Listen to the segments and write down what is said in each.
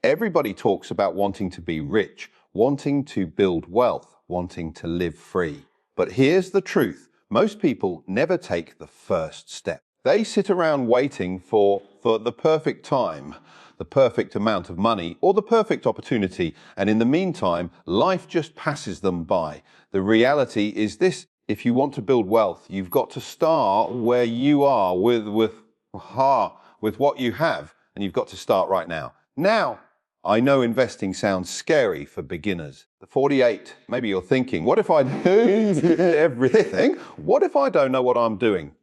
Everybody talks about wanting to be rich, wanting to build wealth, wanting to live free. But here's the truth. Most people never take the first step. They sit around waiting for the perfect time, the perfect amount of money, or the perfect opportunity. And in the meantime, life just passes them by. The reality is this: if you want to build wealth, you've got to start where you are with what you have, and you've got to start right now. Now, I know investing sounds scary for beginners. The 48, maybe you're thinking, what if I do everything? What if I don't know what I'm doing?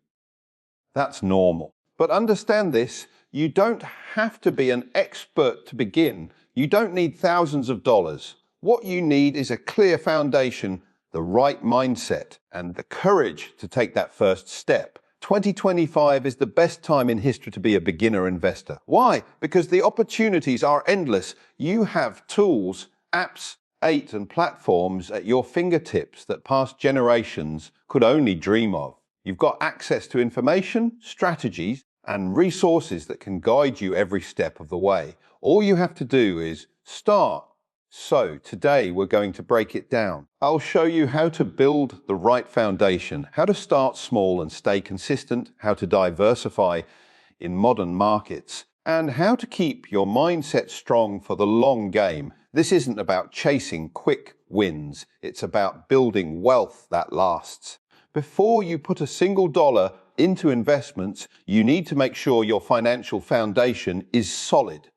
That's normal. But understand this, you don't have to be an expert to begin. You don't need thousands of dollars. What you need is a clear foundation, the right mindset, and the courage to take that first step. 2025 is the best time in history to be a beginner investor. Why? Because the opportunities are endless. You have tools, apps, and platforms at your fingertips that past generations could only dream of. You've got access to information, strategies, and resources that can guide you every step of the way. All you have to do is start. So today we're going to break it down. I'll show you how to build the right foundation, how to start small and stay consistent, how to diversify in modern markets, and how to keep your mindset strong for the long game. This isn't about chasing quick wins. It's about building wealth that lasts. Before you put a single dollar into investments, you need to make sure your financial foundation is solid.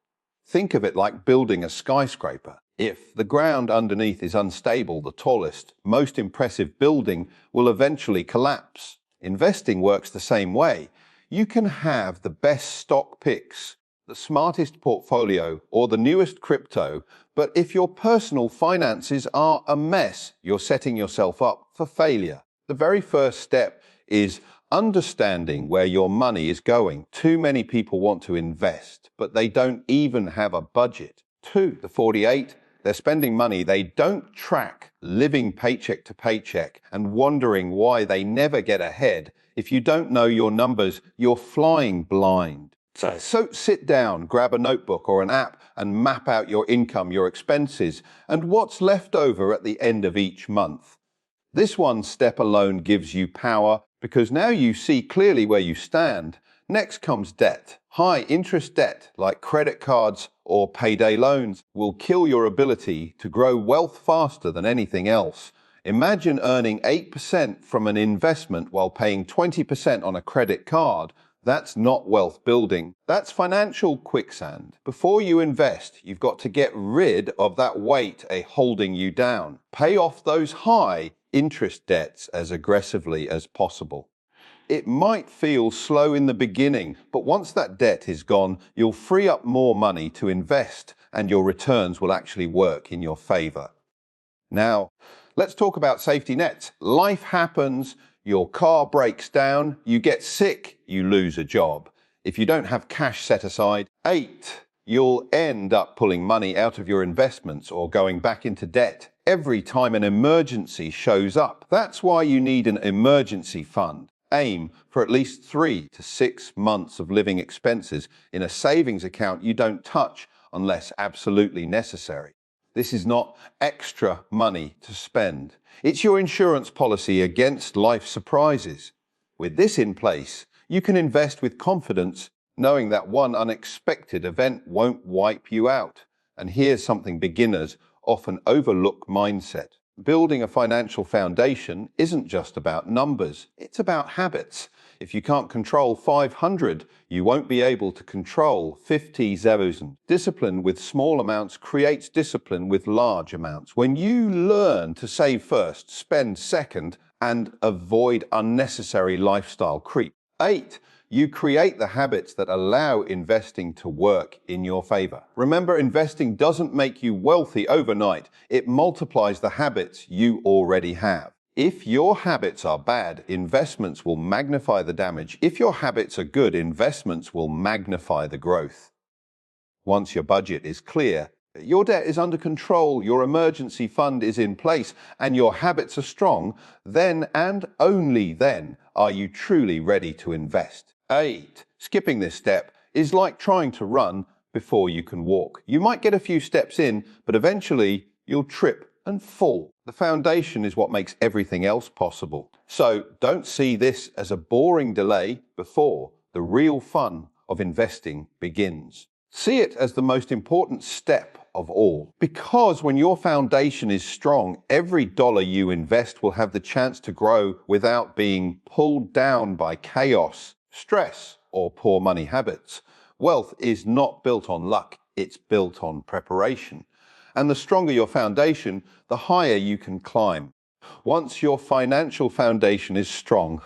Think of it like building a skyscraper. If the ground underneath is unstable, the tallest, most impressive building will eventually collapse. Investing works the same way. You can have the best stock picks, the smartest portfolio, or the newest crypto, but if your personal finances are a mess, you're setting yourself up for failure. The very first step is understanding where your money is going. Too many people want to invest, but they don't even have a budget. 2, the 48, they're spending money they don't track, living paycheck to paycheck and wondering why they never get ahead. If you don't know your numbers, you're flying blind. So sit down, grab a notebook or an app and map out your income, your expenses, and what's left over at the end of each month. This one step alone gives you power because now you see clearly where you stand. Next comes debt. High interest debt, like credit cards or payday loans, will kill your ability to grow wealth faster than anything else. Imagine earning 8% from an investment while paying 20% on a credit card. That's not wealth building. That's financial quicksand. Before you invest, you've got to get rid of that weight holding you down. Pay off those high interest debts as aggressively as possible. It might feel slow in the beginning, but once that debt is gone, you'll free up more money to invest and your returns will actually work in your favor. Now, let's talk about safety nets. Life happens, your car breaks down, you get sick, you lose a job. If you don't have cash set aside, 8, you'll end up pulling money out of your investments or going back into debt every time an emergency shows up. That's why you need an emergency fund. Aim for at least 3 to 6 months of living expenses in a savings account you don't touch unless absolutely necessary. This is not extra money to spend. It's your insurance policy against life surprises. With this in place, you can invest with confidence, knowing that one unexpected event won't wipe you out. And here's something beginners often overlook: mindset. Building a financial foundation isn't just about numbers, it's about habits. If you can't control 500, you won't be able to control 50,000. Discipline with small amounts creates discipline with large amounts. When you learn to save first, spend second, and avoid unnecessary lifestyle creep. 8, you create the habits that allow investing to work in your favor. Remember, investing doesn't make you wealthy overnight. It multiplies the habits you already have. If your habits are bad, investments will magnify the damage. If your habits are good, investments will magnify the growth. Once your budget is clear, your debt is under control, your emergency fund is in place, and your habits are strong, then and only then are you truly ready to invest. 8. Skipping this step is like trying to run before you can walk. You might get a few steps in, but eventually you'll trip and fall. The foundation is what makes everything else possible. So don't see this as a boring delay before the real fun of investing begins. See it as the most important step of all. Because when your foundation is strong, every dollar you invest will have the chance to grow without being pulled down by chaos, stress, or poor money habits. Wealth is not built on luck, it's built on preparation. And the stronger your foundation, the higher you can climb. Once your financial foundation is strong,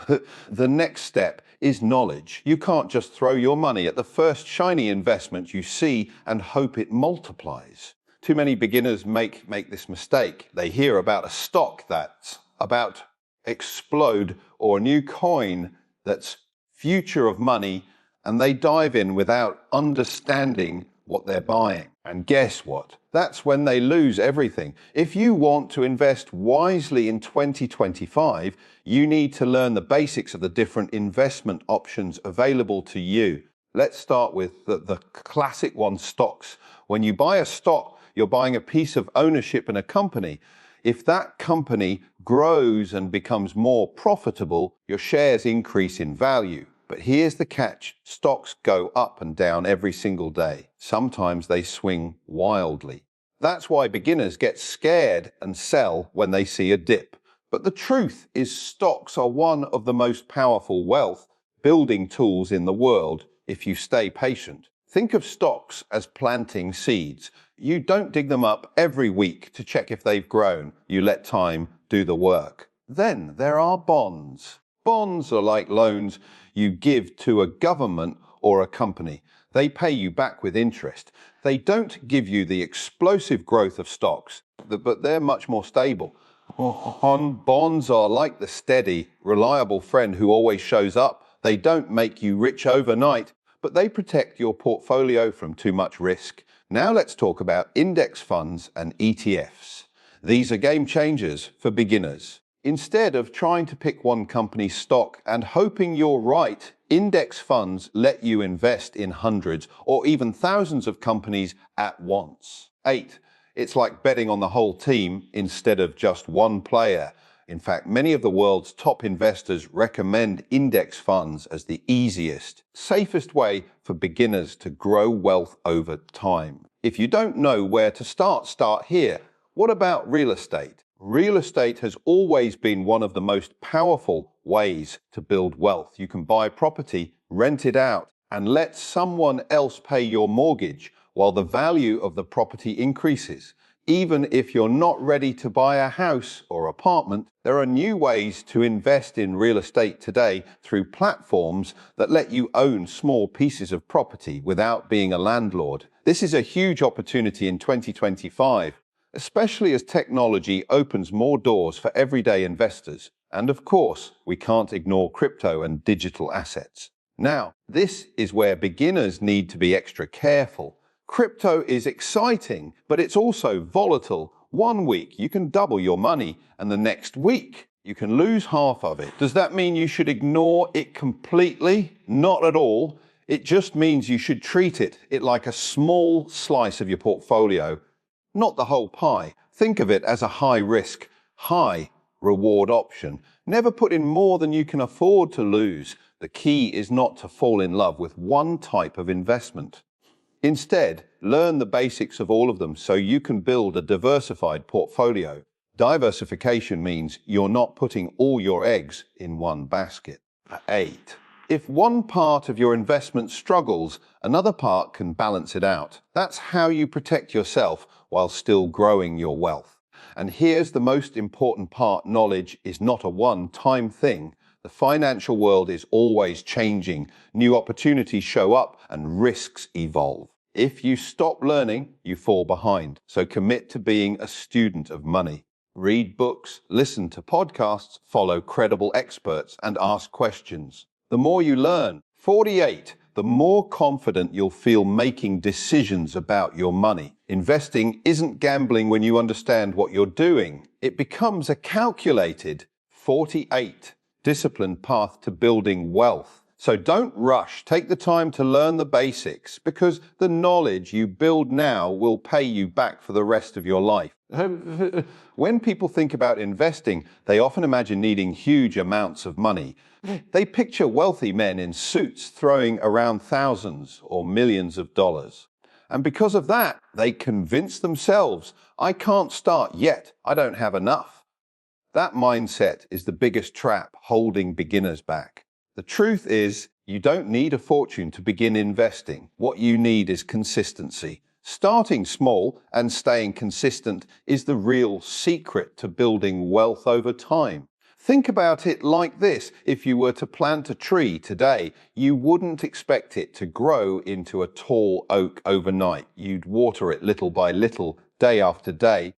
the next step is knowledge. You can't just throw your money at the first shiny investment you see and hope it multiplies. Too many beginners make this mistake. They hear about a stock that's about to explode or a new coin that's future of money, and they dive in without understanding what they're buying. And guess what? That's when they lose everything. If you want to invest wisely in 2025, you need to learn the basics of the different investment options available to you. Let's start with the classic one, stocks. When you buy a stock, you're buying a piece of ownership in a company. If that company grows and becomes more profitable, your shares increase in value. But here's the catch. Stocks go up and down every single day. Sometimes they swing wildly. That's why beginners get scared and sell when they see a dip. But the truth is stocks are one of the most powerful wealth building tools in the world if you stay patient. Think of stocks as planting seeds. You don't dig them up every week to check if they've grown. You let time do the work. Then there are bonds. Bonds are like loans you give to a government or a company. They pay you back with interest. They don't give you the explosive growth of stocks, but they're much more stable. Bonds are like the steady, reliable friend who always shows up. They don't make you rich overnight, but they protect your portfolio from too much risk. Now let's talk about index funds and ETFs. These are game changers for beginners. Instead of trying to pick one company's stock and hoping you're right, index funds let you invest in hundreds or even thousands of companies at once. 8. It's like betting on the whole team instead of just one player. In fact, many of the world's top investors recommend index funds as the easiest, safest way for beginners to grow wealth over time. If you don't know where to start here. What about real estate? Real estate has always been one of the most powerful ways to build wealth. You can buy property, rent it out, and let someone else pay your mortgage while the value of the property increases. Even if you're not ready to buy a house or apartment, there are new ways to invest in real estate today through platforms that let you own small pieces of property without being a landlord. This is a huge opportunity in 2025. Especially as technology opens more doors for everyday investors. And of course, we can't ignore crypto and digital assets. Now, this is where beginners need to be extra careful. Crypto is exciting, but it's also volatile. One week you can double your money, and the next week you can lose half of it. Does that mean you should ignore it completely? Not at all. It just means you should treat it like a small slice of your portfolio. Not the whole pie. Think of it as a high-risk, high-reward option. Never put in more than you can afford to lose. The key is not to fall in love with one type of investment. Instead, learn the basics of all of them so you can build a diversified portfolio. Diversification means you're not putting all your eggs in one basket. 8. If one part of your investment struggles, another part can balance it out. That's how you protect yourself while still growing your wealth. And here's the most important part. Knowledge is not a one-time thing. The financial world is always changing. New opportunities show up and risks evolve. If you stop learning, you fall behind. So commit to being a student of money. Read books, listen to podcasts, follow credible experts, and ask questions. The more you learn. 48. The more confident you'll feel making decisions about your money. Investing isn't gambling when you understand what you're doing. It becomes a calculated 48. Disciplined path to building wealth. So don't rush. Take the time to learn the basics because the knowledge you build now will pay you back for the rest of your life. When people think about investing, they often imagine needing huge amounts of money. They picture wealthy men in suits throwing around thousands or millions of dollars. And because of that, they convince themselves, I can't start yet, I don't have enough. That mindset is the biggest trap holding beginners back. The truth is, you don't need a fortune to begin investing. What you need is consistency. Starting small and staying consistent is the real secret to building wealth over time. Think about it like this. If you were to plant a tree today, you wouldn't expect it to grow into a tall oak overnight. You'd water it little by little, day after day,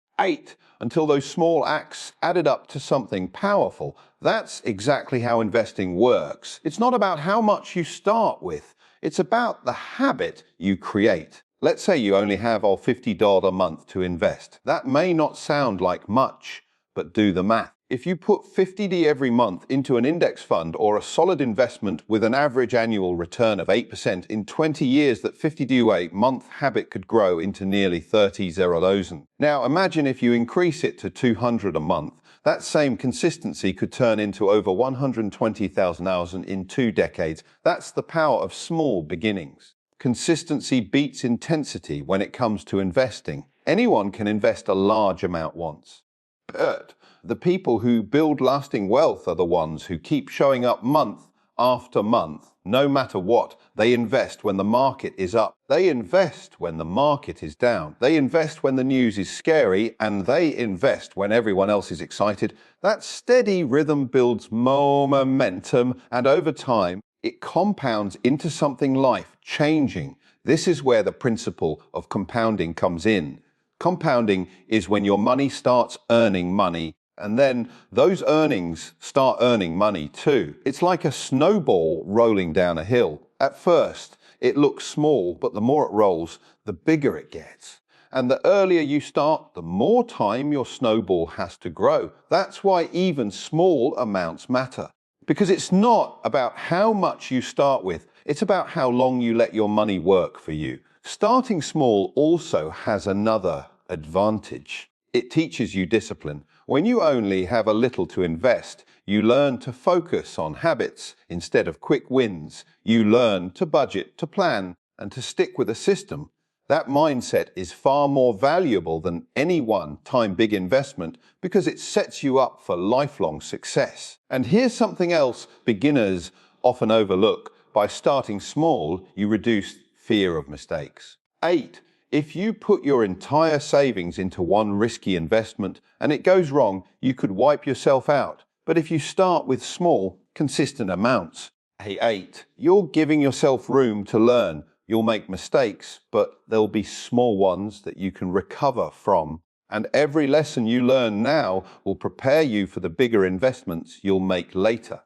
until those small acts added up to something powerful. That's exactly how investing works. It's not about how much you start with. It's about the habit you create. Let's say you only have $50 a month to invest. That may not sound like much, but do the math. If you put $50 every month into an index fund or a solid investment with an average annual return of 8%, in 20 years that $50 a month habit could grow into nearly 30,000. Now imagine if you increase it to $200 a month. That same consistency could turn into over 120,000 hours in 2 decades. That's the power of small beginnings. Consistency beats intensity when it comes to investing. Anyone can invest a large amount once. But the people who build lasting wealth are the ones who keep showing up month after month, no matter what. They invest when the market is up. They invest when the market is down. They invest when the news is scary, and they invest when everyone else is excited. That steady rhythm builds momentum, and over time, it compounds into something life-changing. This is where the principle of compounding comes in. Compounding is when your money starts earning money, and then those earnings start earning money too. It's like a snowball rolling down a hill. At first, it looks small, but the more it rolls, the bigger it gets. And the earlier you start, the more time your snowball has to grow. That's why even small amounts matter. Because it's not about how much you start with, it's about how long you let your money work for you. Starting small also has another advantage. It teaches you discipline. When you only have a little to invest, you learn to focus on habits instead of quick wins. You learn to budget, to plan, and to stick with a system. That mindset is far more valuable than any one-time big investment because it sets you up for lifelong success. And here's something else beginners often overlook. By starting small, you reduce fear of mistakes. 8. If you put your entire savings into one risky investment and it goes wrong, you could wipe yourself out. But if you start with small, consistent amounts, 8, you're giving yourself room to learn. You'll make mistakes, but there'll be small ones that you can recover from. And every lesson you learn now will prepare you for the bigger investments you'll make later.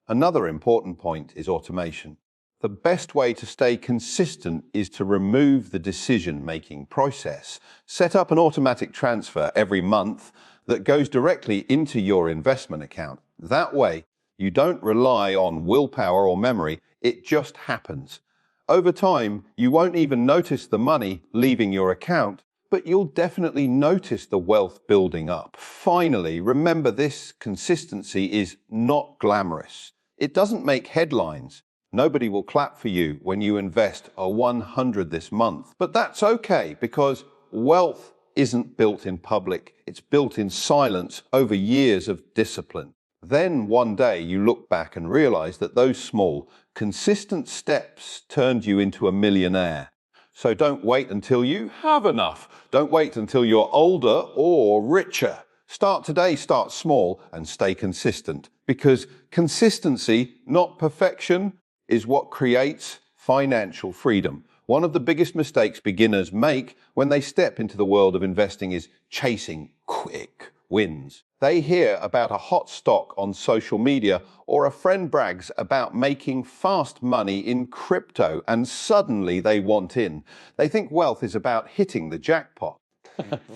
Another important point is automation. The best way to stay consistent is to remove the decision-making process. Set up an automatic transfer every month that goes directly into your investment account. That way, you don't rely on willpower or memory, it just happens. Over time, you won't even notice the money leaving your account, but you'll definitely notice the wealth building up. Finally, remember this: consistency is not glamorous. It doesn't make headlines. Nobody will clap for you when you invest a 100 this month. But that's okay, because wealth isn't built in public. It's built in silence over years of discipline. Then one day you look back and realize that those small, consistent steps turned you into a millionaire. So don't wait until you have enough. Don't wait until you're older or richer. Start today, start small, and stay consistent. Because consistency, not perfection, is what creates financial freedom. One of the biggest mistakes beginners make when they step into the world of investing is chasing quick wins. They hear about a hot stock on social media, or a friend brags about making fast money in crypto, and suddenly they want in. They think wealth is about hitting the jackpot.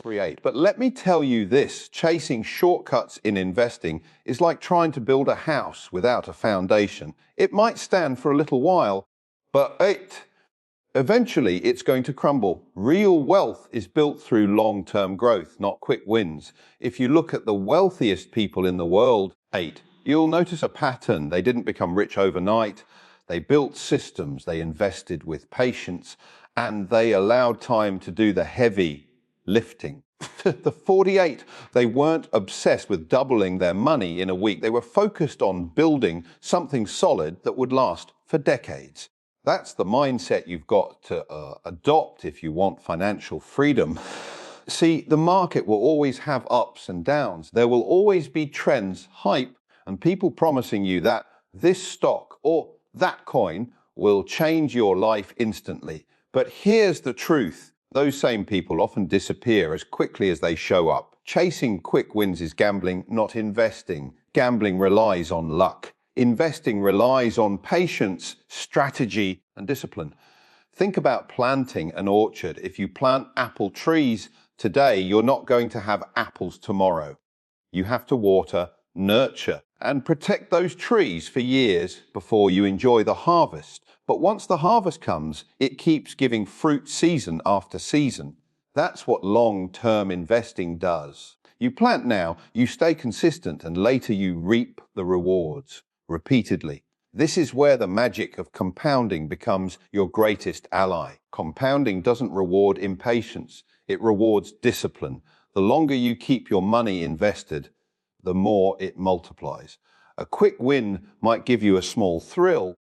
Create. But let me tell you this, chasing shortcuts in investing is like trying to build a house without a foundation. It might stand for a little while, but eventually it's going to crumble. Real wealth is built through long-term growth, not quick wins. If you look at the wealthiest people in the world, you'll notice a pattern. They didn't become rich overnight. They built systems, they invested with patience, and they allowed time to do the heavy lifting. The 48, they weren't obsessed with doubling their money in a week. They were focused on building something solid that would last for decades. That's the mindset you've got to adopt if you want financial freedom. See, the market will always have ups and downs. There will always be trends, hype, and people promising you that this stock or that coin will change your life instantly. But here's the truth. Those same people often disappear as quickly as they show up. Chasing quick wins is gambling, not investing. Gambling relies on luck. Investing relies on patience, strategy, and discipline. Think about planting an orchard. If you plant apple trees today, you're not going to have apples tomorrow. You have to water, nurture, and protect those trees for years before you enjoy the harvest. But once the harvest comes, it keeps giving fruit season after season. That's what long-term investing does. You plant now, you stay consistent, and later you reap the rewards repeatedly. This is where the magic of compounding becomes your greatest ally. Compounding doesn't reward impatience, it rewards discipline. The longer you keep your money invested, the more it multiplies. A quick win might give you a small thrill,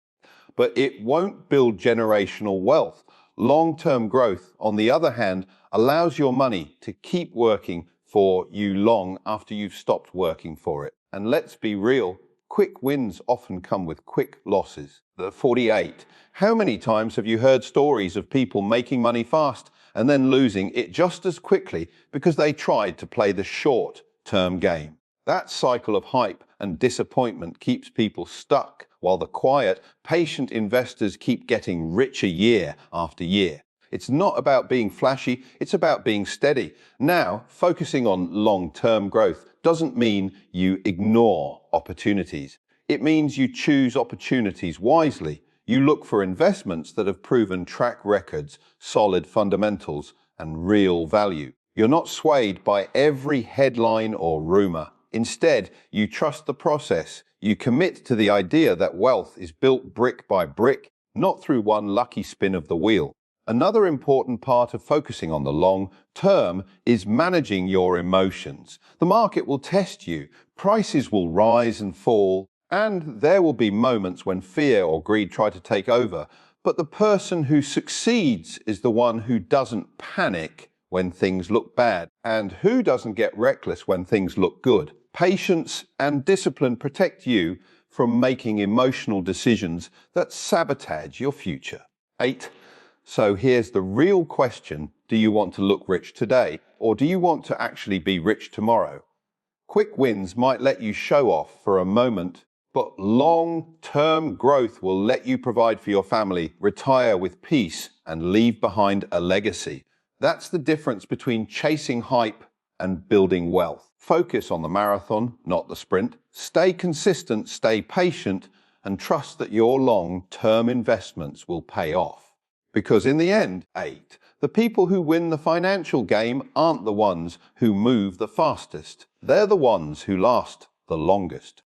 but it won't build generational wealth. Long-term growth, on the other hand, allows your money to keep working for you long after you've stopped working for it. And let's be real, quick wins often come with quick losses. The 48. How many times have you heard stories of people making money fast and then losing it just as quickly because they tried to play the short-term game? That cycle of hype and disappointment keeps people stuck, while the quiet, patient investors keep getting richer year after year. It's not about being flashy, it's about being steady. Now, focusing on long-term growth doesn't mean you ignore opportunities. It means you choose opportunities wisely. You look for investments that have proven track records, solid fundamentals, and real value. You're not swayed by every headline or rumor. Instead, you trust the process. You commit to the idea that wealth is built brick by brick, not through one lucky spin of the wheel. Another important part of focusing on the long term is managing your emotions. The market will test you. Prices will rise and fall, and there will be moments when fear or greed try to take over. But the person who succeeds is the one who doesn't panic when things look bad, and who doesn't get reckless when things look good. Patience and discipline protect you from making emotional decisions that sabotage your future. 8. So here's the real question. Do you want to look rich today, or do you want to actually be rich tomorrow? Quick wins might let you show off for a moment, but long-term growth will let you provide for your family, retire with peace, and leave behind a legacy. That's the difference between chasing hype and building wealth. Focus on the marathon, not the sprint. Stay consistent, stay patient, and trust that your long-term investments will pay off. Because in the end, the people who win the financial game aren't the ones who move the fastest. They're the ones who last the longest.